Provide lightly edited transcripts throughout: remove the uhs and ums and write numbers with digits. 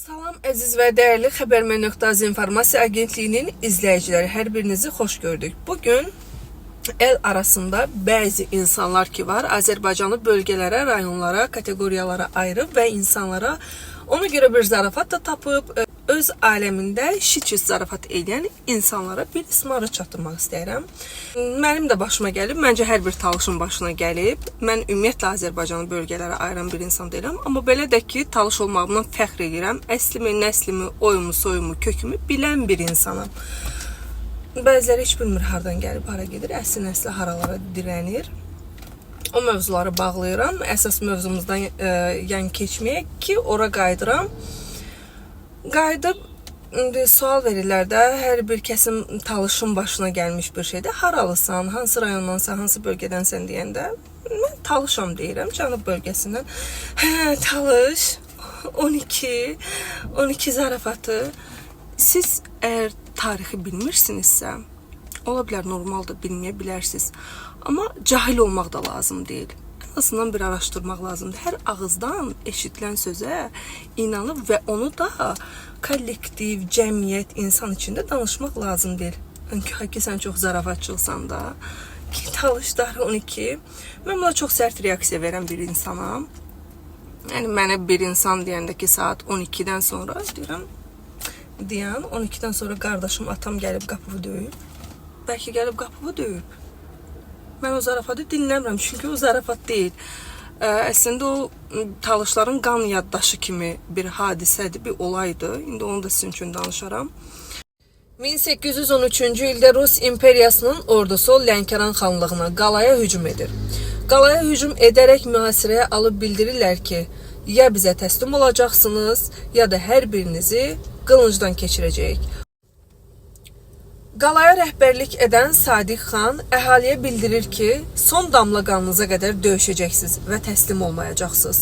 Salam əziz və dəyərli Xəbərmə.az informasiya agentliyinin izləyiciləri, hər birinizi xoş gördük. Bugün el arasında bəzi insanlar ki var, Azərbaycanı bölgələrə, rayonlara, kateqoriyalara ayırıb və insanlara ona görə bir zarafat da tapıb, öz aləmində şiçiz zarafat edən insanlara bir ismarı çatdırmaq istəyirəm. Mənim də başıma gəlib, məncə hər bir talışın başına gəlib. Mən ümumiyyətlə Azərbaycanı bölgələrə ayıran bir insan deyirəm, amma belə də ki, talış olmağımdan fəxr edirəm. Əslimi, nəslimi, oyumu, soyumu, kökümü bilən bir insanım. Bəziləri heç bilmir hardan gəlib, hara gedir, əsli nəsli haralara dirənir. O mövzuları bağlayıram. Əsas mövzumuzdan yan keçməyə ki, ora qayıdıram. Qayıdıb sual verirlər də, hər bir kəsim talışın başına gəlmiş bir şeydə. Haralısan, hansı rayondansan, hansı bölgədənsən deyəndə mən talışam deyirəm, Cənub bölgəsindən. Hə, talış, 12 zarafatı. Siz əgər tarixi bilmirsinizsə, ola bilər, normaldır, bilməyə bilərsiniz. Amma cahil olmaq da lazım deyil. En azından bir araşdırmaq lazımdır. Hər ağızdan eşidilən sözə inanıb və onu da kollektiv, cəmiyyət, insan içində danışmaq lazım deyil. Ki, sən çox zarafatçılsan da, ki, talışları 12. Mən buna çox sərt reaksiya verən bir insanam. Yəni, mənə bir insan deyəndə ki, saat 12-dən sonra deyirəm, 12-dən sonra qardaşım, atam gəlib qapımı döyüb. Bəlkə gəlib qapımı döyüb. Mən o zarafatı dinləmirəm, çünki o zarafat deyil. Əslində o talışların qan yaddaşı kimi bir hadisədir, bir olaydı. İndi onu da sizin üçün danışaram. 1813-cü ildə Rus imperiyasının ordusu Lənkəran xanlığına, qalaya hücum edir. Qalaya hücum edərək mühasirəyə alıb bildirirlər ki, ya bizə təslim olacaqsınız, ya da hər birinizi qılıncdan keçirəcəyik. Qalaya rəhbərlik edən Sadiq xan əhaliyə bildirir ki, son damla qanınıza qədər döyüşəcəksiniz və təslim olmayacaqsınız.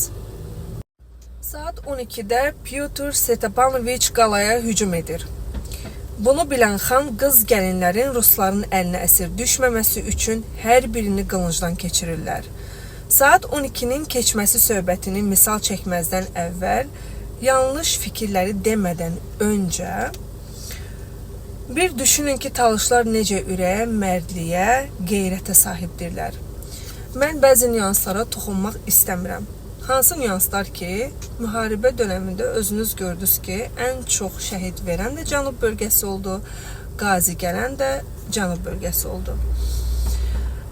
Saat 12-də Pyotr Stepanoviç qalaya hücum edir. Bunu bilən xan qız gəlinlərin Rusların əlinə əsir düşməməsi üçün hər birini qılıncdan keçirirlər. Saat 12-nin keçməsi söhbətini misal çəkməzdən əvvəl, yanlış fikirləri demədən öncə, bir düşünün ki, talışlar necə ürəyə, mərdliyə, qeyrətə sahibdirlər. Mən bəzi nüanslara toxunmaq istəmirəm. Hansı nüanslar ki, müharibə dönəmində özünüz gördünüz ki, ən çox şəhid verən də Cənub bölgəsi oldu, qazi gələn də Cənub bölgəsi oldu.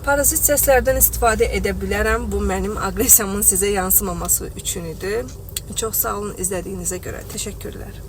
Parazit səslərdən istifadə edə bilərəm. Bu mənim aqressiyamın sizə yansımaması üçün idi. Çox sağ olun izlədiyinizə görə. Təşəkkürlər.